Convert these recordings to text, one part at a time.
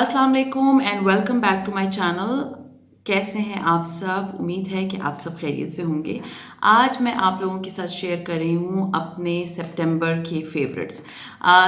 अस्सलाम वालेकुम and welcome back to my channel. कैसे हैं आप सब? उम्मीद है कि आप सब खैरियत से होंगे। आज मैं आप लोगों के साथ शेयर कर रही हूँ अपने सितंबर के फेवरेट्स।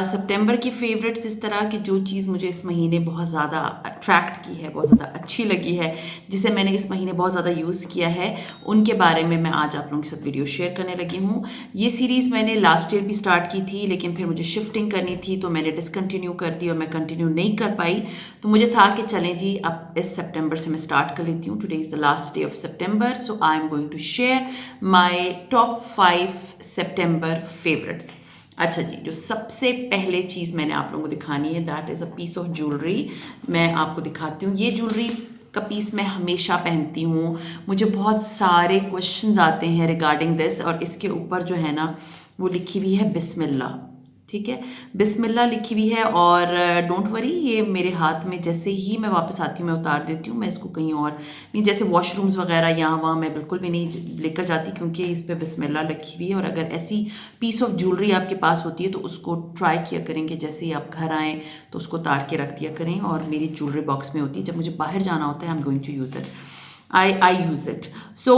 सितंबर के फेवरेट्स इस तरह की जो चीज़ मुझे इस महीने बहुत ज़्यादा अट्रैक्ट की है, बहुत ज़्यादा अच्छी लगी है, जिसे मैंने इस महीने बहुत ज़्यादा यूज़ किया है, उनके बारे में मैं आज आप लोगों के साथ वीडियो शेयर करने लगी हूँ। ये सीरीज़ मैंने लास्ट ईयर भी स्टार्ट की थी, लेकिन फिर मुझे शिफ्टिंग करनी थी तो मैंने डिसकंटिन्यू कर दी और मैं कंटिन्यू नहीं कर पाई। तो मुझे था कि चलें जी, अब इस सितंबर से मैं स्टार्ट कर लेती हूँ। Today is the last day of September, so I am going to share my top 5 September favourites. अच्छा जी, जो सबसे पहले चीज़ मैंने आप लोगों को दिखानी है that is a piece of jewellery. मैं आपको दिखाती हूँ। ये ज्वेलरी का पीस मैं हमेशा पहनती हूँ। मुझे बहुत सारे क्वेश्चंस आते हैं रिगार्डिंग दिस, और इसके ऊपर जो है ना वो लिखी हुई है बिस्मिल्लाह। ठीक है, बिस्मिल्लाह लिखी हुई है। और डोंट वरी, ये मेरे हाथ में जैसे ही मैं वापस आती हूँ मैं उतार देती हूँ। मैं इसको कहीं और नहीं, जैसे वॉशरूम्स वगैरह यहाँ वहाँ मैं बिल्कुल भी नहीं लेकर जाती, क्योंकि इस पर बिस्मिल्लाह लिखी हुई है। और अगर ऐसी पीस ऑफ ज्वेलरी आपके पास होती है तो उसको ट्राई किया करेंगे, जैसे ही आप घर आएँ तो उसको उतार के रख दिया करें। और मेरी ज्वेलरी बॉक्स में होती है, जब मुझे बाहर जाना होता है I am going to use it, I use it. So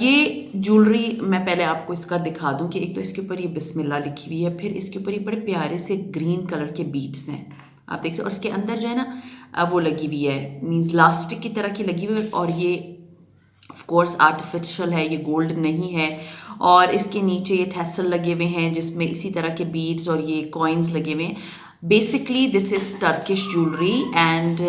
ये ज्वेलरी मैं पहले आपको इसका दिखा दूं कि एक तो इसके ऊपर ये बिस्मिल्लाह लिखी हुई है, फिर इसके ऊपर ये बड़े प्यारे से ग्रीन कलर के बीड्स हैं, आप देख सकते। और इसके अंदर जो है ना वो लगी हुई है, मीन्स लास्टिक की तरह की लगी हुई है। और ये ऑफ कोर्स आर्टिफिशियल है, ये गोल्ड नहीं है। और इसके नीचे ये टैसल लगे हुए हैं जिसमें इसी तरह के बीड्स और ये कॉइन्स लगे हुए हैं। Basically this is Turkish jewellery and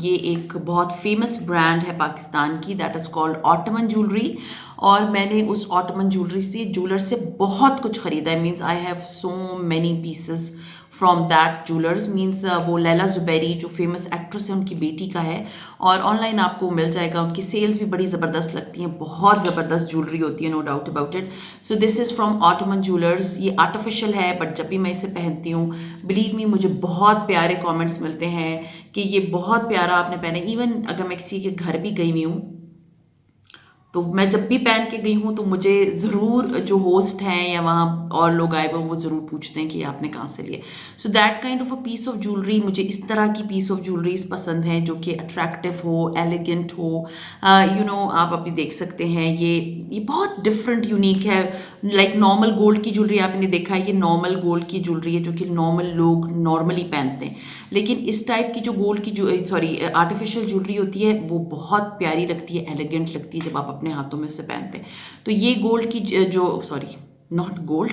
ये एक बहुत फेमस ब्रांड है पाकिस्तान की, that is called ottoman jewellery. और मैंने उस ऑटमन ज्वेलर से बहुत कुछ ख़रीदा है। Means I have so many pieces from that jewellers. Means वो लैला ज़ुबैरी जो फेमस एक्ट्रेस है उनकी बेटी का है, और ऑनलाइन आपको मिल जाएगा। उनकी सेल्स भी बड़ी ज़बरदस्त लगती हैं, बहुत ज़बरदस्त ज्वेलरी होती है, no doubt about it. So this is from Ottoman jewellers. ये आर्टिफिशियल है, बट जब भी मैं इसे पहनती हूँ, बिलीव मी, मुझे बहुत प्यारे कमेंट्स मिलते हैं कि ये बहुत प्यारा आपने पहने। इवन अगर मैं किसी के घर भी गई हुई हूँ तो मैं जब भी पहन के गई हूँ तो मुझे ज़रूर जो होस्ट हैं या वहाँ और लोग आए हुए वो ज़रूर पूछते हैं कि आपने कहाँ से लिया। So that kind of a piece of jewellery, मुझे इस तरह की पीस ऑफ ज्वेलरीज पसंद हैं जो कि अट्रैक्टिव हो, एलिगेंट हो। आप अभी देख सकते हैं ये बहुत डिफरेंट यूनिक है। लाइक नॉर्मल गोल्ड की ज्वेलरी आपने देखा है, ये नॉर्मल गोल्ड की ज्वेलरी है जो कि नॉर्मल लोग नॉर्मली पहनते हैं। लेकिन इस टाइप की जो गोल्ड की जो आर्टिफिशियल ज्वेलरी होती है वो बहुत प्यारी लगती है, एलिगेंट लगती है जब आप अपने हाथों में से पहनते हैं। तो ये गोल्ड की नॉट गोल्ड,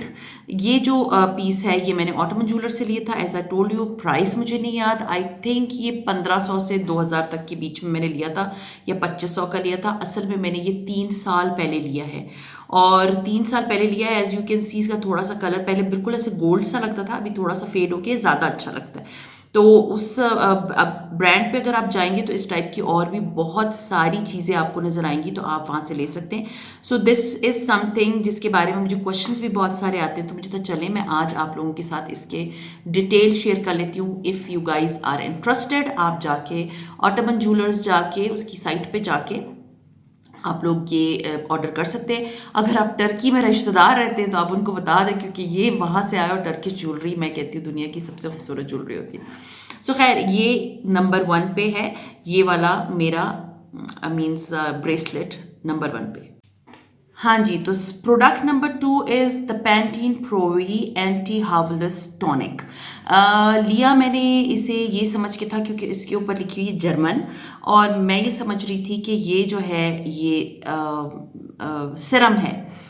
ये जो पीस है ये मैंने ऑटमन ज्वेलर से लिया था। As I told you, price मुझे नहीं याद, आई थिंक ये 1500 से 2000 तक के बीच में मैंने लिया था, या 2500 का लिया था। असल में मैंने ये 3 साल पहले लिया है, और 3 साल पहले लिया है। एज यू कैन सी इसका थोड़ा सा कलर पहले बिल्कुल ऐसे गोल्ड सा लगता था, अभी थोड़ा सा फेड होके ज़्यादा अच्छा लगता है। तो उस ब्रांड पे अगर आप जाएंगे तो इस टाइप की और भी बहुत सारी चीज़ें आपको नज़र आएंगी, तो आप वहाँ से ले सकते हैं। सो दिस इज़ समथिंग जिसके बारे में मुझे क्वेश्चंस भी बहुत सारे आते हैं, तो मुझे तो चले मैं आज आप लोगों के साथ इसके डिटेल शेयर कर लेती हूँ। If you guys are interested, आप जाके ऑटमन ज्वेलर्स जाके उसकी साइट पे जाके आप लोग ये ऑर्डर कर सकते हैं। अगर आप टर्की में रिश्तेदार रहते हैं तो आप उनको बता दें, क्योंकि ये वहाँ से आया, और टर्किश ज्वेलरी मैं कहती हूँ दुनिया की सबसे खूबसूरत ज्वेलरी होती है। सो खैर, ये नंबर 1 पे है, ये वाला मेरा मीन्स ब्रेसलेट नंबर 1 पे। हाँ जी, तो product number 2 is the Pantene Pro V anti hair loss tonic. लिया मैंने इसे ये समझ के था क्योंकि इसके ऊपर लिखी हुई जर्मन, और मैं ये समझ रही थी कि ये जो है ये सिरम है।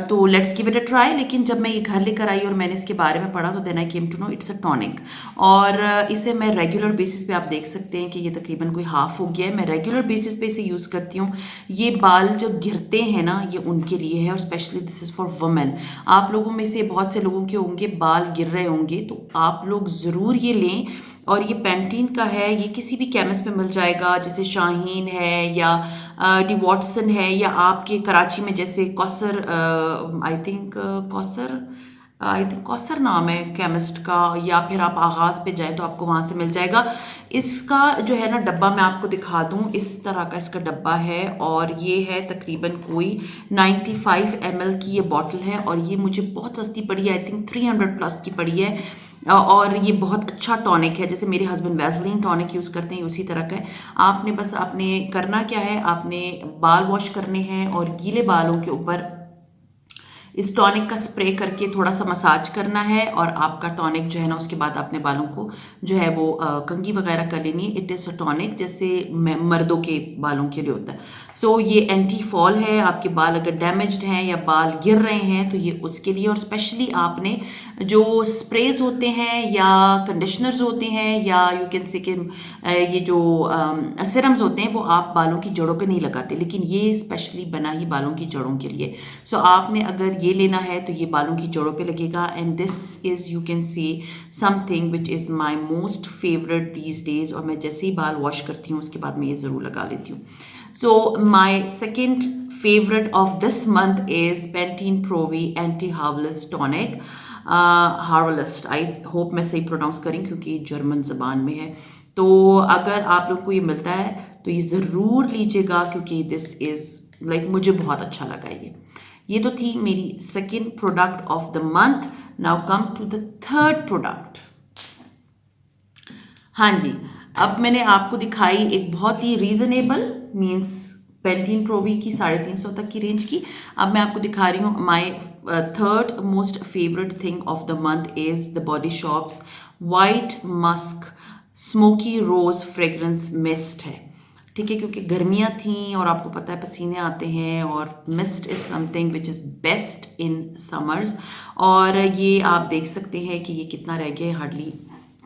तो let's give it a try. लेकिन जब मैं ये घर लेकर आई और मैंने इसके बारे में पढ़ा तो then I came to know it's a tonic. और इसे मैं रेगुलर बेसिस पे, आप देख सकते हैं कि ये तकरीबन कोई हाफ हो गया है, मैं रेगुलर बेसिस पे इसे यूज़ करती हूँ। ये बाल जो गिरते हैं ना, ये उनके लिए है, और specially this is for women. आप लोगों में से बहुत से लोगों के होंगे बाल गिर रहे होंगे, तो आप लोग ज़रूर ये लें। और ये पैंटीन का है, ये किसी भी केमिस्ट में मिल जाएगा, जैसे शाहीन है या डी वॉटसन है, या आपके कराची में जैसे कौसर, आई थिंक कौसर नाम है केमिस्ट का, या फिर आप आगाज़ पे जाएं तो आपको वहाँ से मिल जाएगा। इसका जो है ना डब्बा मैं आपको दिखा दूँ, इस तरह का इसका डब्बा है, और ये है तकरीबन कोई 95 ml की ये बॉटल है, और ये मुझे बहुत सस्ती पड़ी है, आई थिंक 300 प्लस की पड़ी है। और ये बहुत अच्छा टॉनिक है, जैसे मेरे हस्बैंड वैसलीन टॉनिक यूज़ करते हैं उसी तरह का है। आपने बस आपने करना क्या है, आपने बाल वॉश करने हैं और गीले बालों के ऊपर इस टॉनिक का स्प्रे करके थोड़ा सा मसाज करना है, और आपका टॉनिक जो है ना, उसके बाद अपने बालों को जो है वो कंघी वगैरह कर लेनी है। इट इज़ अ टॉनिक जैसे मर्दों के बालों के लिए होता है। सो ये एंटी फॉल है, आपके बाल अगर डैमेज्ड हैं या बाल गिर रहे हैं तो ये उसके लिए। और स्पेशली आपने जो स्प्रेज होते हैं या कंडीशनर्स होते हैं या यू कैन से कि ये जो सिरम्स होते हैं वो आप बालों की जड़ों पे नहीं लगाते, लेकिन ये स्पेशली बना ही बालों की जड़ों के लिए। सो आपने अगर ये लेना है तो ये बालों की जड़ों पे लगेगा। And this is you can see something which is my most favourite these days, और मैं जैसे ही बाल वॉश करती हूँ उसके बाद मैं ये ज़रूर लगा लेती हूँ। So my second favorite of this month is Pantene Pro-V Anti-Howlist Tonic. Howlist, I hope मैं सही प्रोनाउंस करें क्योंकि जर्मन ज़बान में है। तो अगर आप लोग को ये मिलता है तो ये ज़रूर लीजिएगा, क्योंकि दिस इज़ लाइक मुझे बहुत अच्छा लगा ये तो थी मेरी second product of the month. Now come to the third product. हाँ जी, अब मैंने आपको दिखाई एक बहुत ही रीजनेबल मीन्स पेंटीन प्रोवी की 350 तक की रेंज की। अब मैं आपको दिखा रही हूँ my third most favourite thing of the month is the Body Shop's White Musk Smoky Rose fragrance mist है। ठीक है, क्योंकि गर्मियाँ थी और आपको पता है पसीने आते हैं, और mist is something which is best in summers. और ये आप देख सकते हैं कि ये कितना रह गया, हार्डली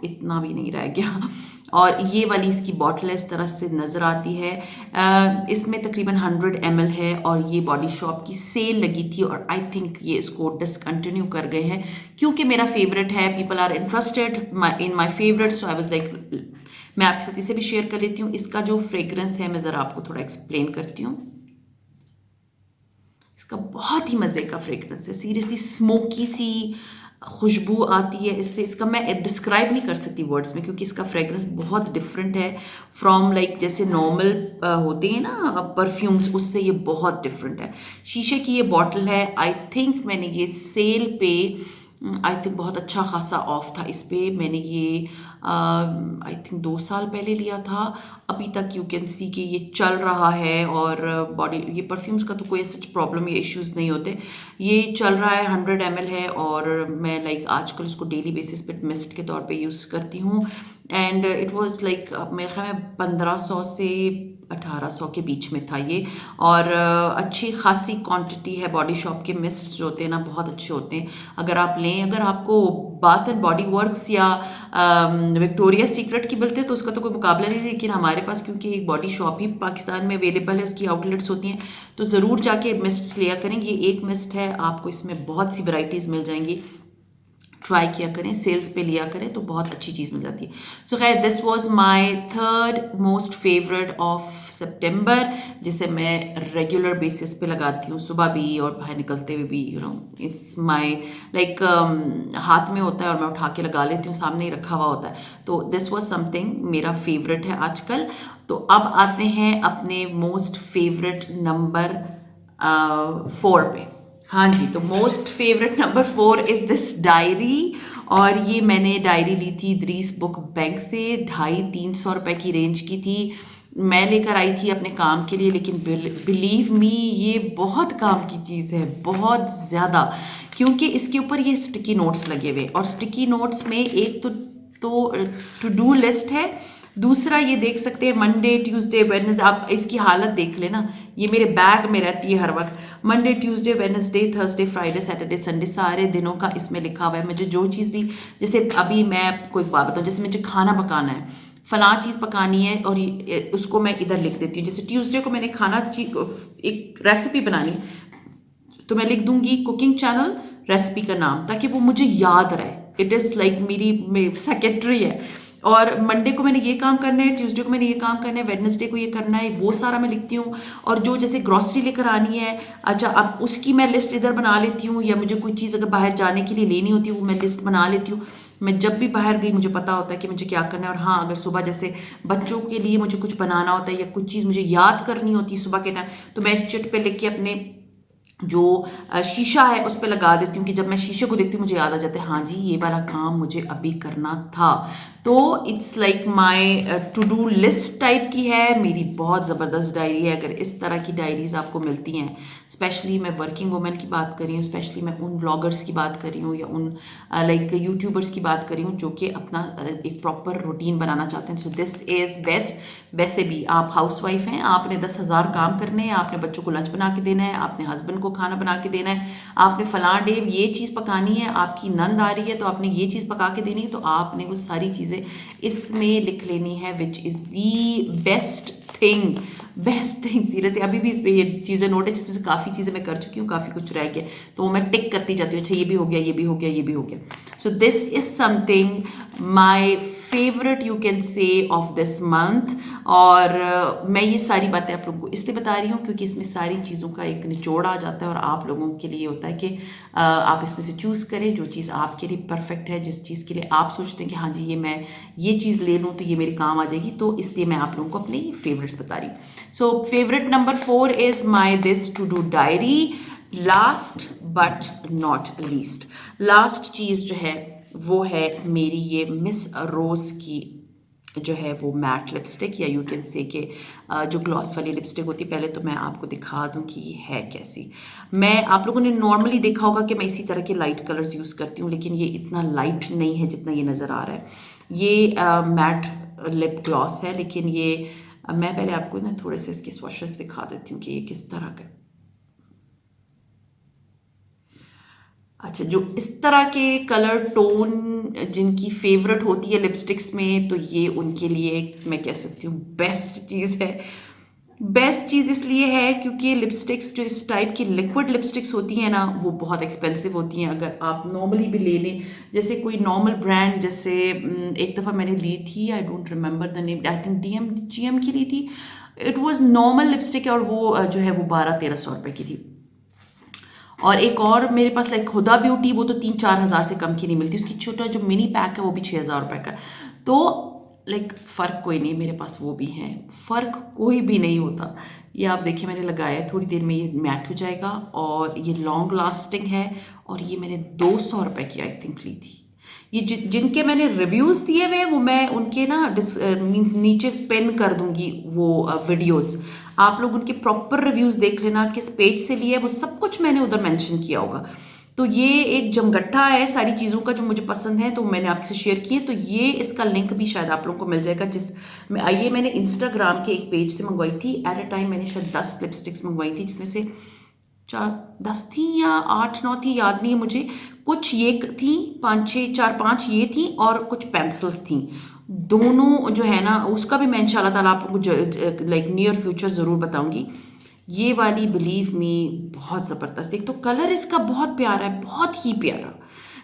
इतना भी नहीं रह गया। और ये वाली इसकी बॉटल इस तरह से नज़र आती है। इसमें तकरीबन 100 ml है, और ये बॉडी शॉप की सेल लगी थी और आई थिंक ये इसको डिसकंटिन्यू कर गए हैं, क्योंकि मेरा फेवरेट है। People are interested in my favourite, so I was like मैं आपके साथ इसे भी शेयर कर लेती हूँ। इसका जो फ्रेग्रेंस है मैं ज़रा आपको थोड़ा एक्सप्लेन करती हूँ। इसका बहुत ही मज़े का फ्रेग्रेंस है, सीरियसली स्मोकी सी खुशबू आती है इससे। इसका मैं डिस्क्राइब नहीं कर सकती वर्ड्स में, क्योंकि इसका फ्रेग्रेंस बहुत डिफरेंट है फ्रॉम लाइक जैसे नॉर्मल होते हैं ना परफ्यूम्स, उससे ये बहुत डिफरेंट है। शीशे की ये बॉटल है। आई थिंक मैंने ये सेल पे आई थिंक बहुत अच्छा खासा ऑफ था इस पे। मैंने ये आई थिंक 2 साल पहले लिया था। अभी तक यू कैन सी कि ये चल रहा है, और बॉडी ये परफ्यूम्स का तो कोई सच प्रॉब्लम या इश्यूज़ नहीं होते। ये चल रहा है, 100 ml है, और मैं लाइक आजकल इसको डेली बेसिस पे मिस्ट के तौर पे यूज़ करती हूँ। एंड इट वाज लाइक मेरे ख्याल में 1500 से 1800 के बीच में था ये, और अच्छी खासी क्वांटिटी है। बॉडी शॉप के मिस्ट जो होते हैं ना बहुत अच्छे होते हैं, अगर आप लें। अगर आपको बाथ एंड बॉडी वर्क्स या विक्टोरिया सीक्रेट की मिलते हैं तो उसका तो कोई मुकाबला नहीं, लेकिन हमारे पास क्योंकि एक बॉडी शॉप ही पाकिस्तान में अवेलेबल है, उसकी आउटलेट्स होती हैं, तो ज़रूर जाके मिस्ट्स लिया करें। ये एक मिस्ट है, आपको इसमें बहुत सी वैरायटीज़ मिल जाएंगी, ट्राई किया करें, सेल्स पे लिया करें तो बहुत अच्छी चीज़ मिल जाती है। सो खैर this was my third most favourite of September, जिसे मैं रेगुलर बेसिस पे लगाती हूँ, सुबह भी और बाहर निकलते हुए भी। You know it's my like हाथ में होता है और मैं उठा के लगा लेती हूँ, सामने ही रखा हुआ होता है। तो दिस वाज समथिंग मेरा फेवरेट है आजकल। तो अब आते हैं अपने मोस्ट फेवरेट नंबर 4 पे। हाँ जी, तो most favourite number 4 is this diary, और ये मैंने डायरी ली थी दरीस बुक बैंक से, 250-300 रुपए की रेंज की थी। मैं लेकर आई थी अपने काम के लिए, लेकिन बिलीव मी ये बहुत काम की चीज़ है, बहुत ज़्यादा, क्योंकि इसके ऊपर ये स्टिकी नोट्स लगे हुए, और स्टिकी नोट्स में एक तो टू डू लिस्ट है, दूसरा ये देख सकते हैं मंडे ट्यूसडे वेडनेसडे। आप इसकी हालत देख लेना, ये मेरे बैग में रहती है हर वक्त। Monday Tuesday Wednesday Thursday Friday Saturday Sunday सारे दिनों का इसमें लिखा हुआ है। मुझे जो चीज़ भी, जैसे अभी मैं कोई बात बताऊँ, जैसे मुझे खाना पकाना है, फलां चीज़ पकानी है, और उसको मैं इधर लिख देती हूँ। जैसे ट्यूसडे को मैंने एक रेसिपी बनानी, तो मैं लिख दूंगी कुकिंग चैनल रेसिपी का नाम, ताकि वो मुझे याद रहे। इट इज़ लाइक मेरी सेक्रेटरी है। और मंडे को मैंने ये काम करना है, ट्यूसडे को मैंने ये काम करना है, वेडनेसडे को ये करना है, वो सारा मैं लिखती हूँ। और जो जैसे ग्रॉसरी लेकर आनी है, अच्छा अब उसकी मैं लिस्ट इधर बना लेती हूँ, या मुझे कोई चीज़ अगर बाहर जाने के लिए लेनी होती है वो मैं लिस्ट बना लेती हूँ। मैं जब भी बाहर गई मुझे पता होता है कि मुझे क्या करना है। और हाँ, अगर सुबह जैसे बच्चों के लिए मुझे कुछ बनाना होता है या कुछ चीज़ मुझे याद करनी होती है सुबह के टाइम, तो मैं इस चिट पे लिख के अपने जो शीशा है उस पे लगा देती हूँ कि जब मैं शीशे को देखती हूँ मुझे याद आ जाता है हाँ जी ये वाला काम मुझे अभी करना था। तो it's like my to do list type की है, मेरी बहुत ज़बरदस्त डायरी है। अगर इस तरह की डायरीज आपको मिलती हैं, स्पेशली मैं वर्किंग वुमेन की बात कर रही हूँ, स्पेशली मैं उन व्लॉगर्स की बात कर रही हूँ या उन लाइक यूट्यूबर्स की बात कर रही हूँ जो कि अपना एक प्रॉपर रूटीन बनाना चाहते हैं, सो दिस इज़ बेस्ट। वैसे भी आप हाउसवाइफ हैं, आपने 10,000 काम करने हैं, आपने बच्चों को लंच बना के देना है, आपने हस्बैंड को खाना बना के देना है, आपने फलां डे ये चीज़ पकानी है, आपकी नंद आ रही है तो आपने ये चीज़ पका के देनी है, तो आपने वो सारी चीज़ें इसमें लिख लेनी है, which is the best thing seriously. अभी भी इसमें ये चीज़ें नोट है जिसमें से काफ़ी चीज़ें मैं कर चुकी हूँ, काफ़ी कुछ रह गया, तो वो मैं टिक करती जाती हूँ, अच्छा ये भी हो गया, ये भी हो गया, ये भी हो गया। So this is something my favourite you can say of this month. और मैं ये सारी बातें आप लोगों को इसलिए बता रही हूँ क्योंकि इसमें सारी चीज़ों का एक निचोड़ आ जाता है और आप लोगों के लिए होता है कि आप इसमें से चूज़ करें जो चीज़ आपके लिए परफेक्ट है, जिस चीज़ के लिए आप सोचते हैं कि हाँ जी ये मैं ये चीज़ ले लूँ तो ये मेरे काम आ जाएगी, तो इसलिए मैं आप लोगों को अपने फेवरेट्स बता रही हूँ। So favourite number 4 is my this to do diary. Last but not least, last चीज़ जो है वो है मेरी ये मिस रोज़ की जो है वो मैट लिपस्टिक, या यू कैन से कि जो ग्लॉस वाली लिपस्टिक होती है। पहले तो मैं आपको दिखा दूं कि ये है कैसी। मैं आप लोगों ने नॉर्मली देखा होगा कि मैं इसी तरह के लाइट कलर्स यूज़ करती हूँ, लेकिन ये इतना लाइट नहीं है जितना ये नज़र आ रहा है। ये मैट लिप ग्लॉस है, लेकिन ये मैं पहले आपको ना थोड़े से इसके स्वॉशेस दिखा देती हूँ कि ये किस तरह का। अच्छा, जो इस तरह के कलर टोन जिनकी फेवरेट होती है लिपस्टिक्स में, तो ये उनके लिए मैं कह सकती हूँ बेस्ट चीज़ है। बेस्ट चीज़ इसलिए है क्योंकि लिपस्टिक्स जो इस टाइप की लिक्विड लिपस्टिक्स होती हैं ना, वो बहुत एक्सपेंसिव होती हैं। अगर आप नॉर्मली भी ले लें, जैसे कोई नॉर्मल ब्रांड, जैसे एक दफ़ा मैंने ली थी, I don't remember the name, I think GM की ली थी। इट वॉज नॉर्मल लिपस्टिक और वो जो है वो 1200-1300 रुपये की थी। और एक और मेरे पास लाइक हुदा ब्यूटी, वो तो 3-4 हज़ार से कम की नहीं मिलती, उसकी छोटा जो मिनी पैक है वो भी 6,000 रुपये का। तो लाइक फ़र्क कोई नहीं, मेरे पास वो भी है, फ़र्क कोई भी नहीं होता। ये आप देखिए मैंने लगाया, थोड़ी देर में ये मैट हो जाएगा और ये लॉन्ग लास्टिंग है। और ये मैंने 200 रुपये की आई थिंक ली थी। ये जिनके मैंने रिव्यूज़ दिए हुए हैं वो मैं उनके ना मीन्स नीचे पिन कर दूंगी वो वीडियोस। आप लोग उनके प्रॉपर रिव्यूज़ देख लेना, किस पेज से लिए वो सब कुछ मैंने उधर मेंशन किया होगा। तो ये एक जमगट्टा है सारी चीज़ों का जो मुझे पसंद है, तो मैंने आपसे शेयर किए। तो ये इसका लिंक भी शायद आप लोगों को मिल जाएगा, ये मैंने इंस्टाग्राम के एक पेज से मंगवाई थी। एट अ टाइम मैंने शायद 10 लिपस्टिक्स मंगवाई थी, जिसमें से 4-10 थी या 8-9 थी, याद नहीं है मुझे। कुछ ये थी, 5-6-4-5 ये थी और कुछ पेंसिल्स थी। दोनों जो है ना, उसका भी मैं इंशाल्लाह ताला आप लोगों को लाइक नियर फ्यूचर ज़रूर बताऊंगी। ये वाली बिलीव मी बहुत ज़बरदस्त, एक तो कलर इसका बहुत प्यारा है, बहुत ही प्यारा।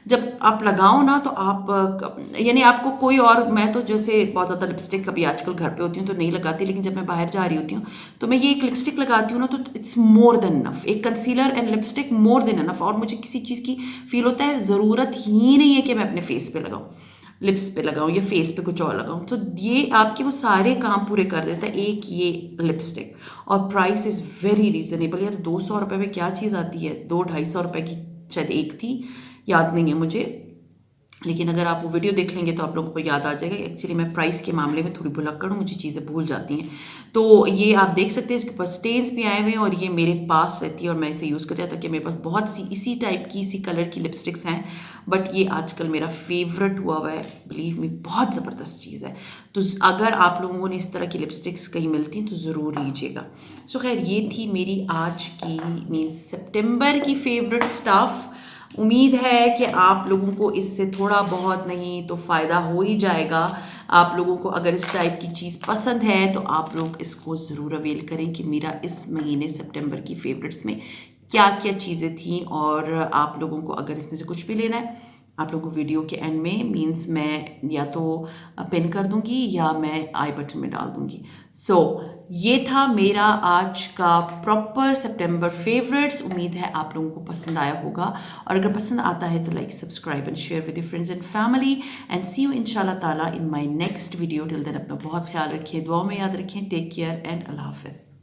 जब आप लगाओ ना तो आप यानी आपको कोई और, मैं तो जैसे बहुत ज़्यादा लिपस्टिक कभी आजकल घर पे होती हूँ तो नहीं लगाती, लेकिन जब मैं बाहर जा रही होती हूँ तो मैं ये एक लिपस्टिक लगाती हूँ ना, तो इट्स मोर देन इनफ। एक concealer and lipstick more than enough. और मुझे किसी चीज़ की फील होता है ज़रूरत ही नहीं है कि मैं अपने फेस पे लगाऊँ, लिप्स पे लगाऊं या फेस पे कुछ और लगाऊं, तो ये आपके वो सारे काम पूरे कर देता है एक ये लिपस्टिक। और प्राइस इज़ वेरी रीजनेबल यार, 200 रुपये में क्या चीज़ आती है, 200-250 रुपये की शायद एक थी, याद नहीं है मुझे। लेकिन अगर आप वो वीडियो देख लेंगे तो आप लोगों को याद आ जाएगा। एक्चुअली मैं प्राइस के मामले में थोड़ी भुलक्कड़ हूँ, मुझे चीज़ें भूल जाती हैं। तो ये आप देख सकते हैं, इसके ऊपर स्टेन्स भी आए हुए हैं और ये मेरे पास रहती है और मैं इसे यूज़ कर रहा था कि मेरे पास बहुत सी इसी टाइप की इसी कलर की लिपस्टिक्स हैं, बट ये आजकल मेरा फेवरेट हुआ है। बिलीव मी, बहुत ज़बरदस्त चीज़ है। तो अगर आप लोगों ने इस तरह की लिपस्टिक्स कहीं मिलती हैं तो ज़रूर लीजिएगा। सो खैर, ये थी मेरी आज की मीन्स सितंबर की फेवरेट स्टफ़। उम्मीद है कि आप लोगों को इससे थोड़ा बहुत नहीं तो फ़ायदा हो ही जाएगा। आप लोगों को अगर इस टाइप की चीज़ पसंद है तो आप लोग इसको ज़रूर अवेल करें कि मेरा इस महीने सितंबर की फेवरेट्स में क्या क्या चीज़ें थी। और आप लोगों को अगर इसमें से कुछ भी लेना है, आप लोगों को वीडियो के एंड में मीन्स मैं या तो पिन कर दूंगी या मैं आई बटन में डाल दूंगी। सो ये था मेरा आज का प्रॉपर सितंबर फेवरेट्स। उम्मीद है आप लोगों को पसंद आया होगा, और अगर पसंद आता है तो like, subscribe and share with your friends and family. And see you इंशाल्लाह ताला in my next video. Till then अपना बहुत ख्याल रखिए, दुआ में याद रखें। टेक केयर एंड अल्लाह हाफिज़।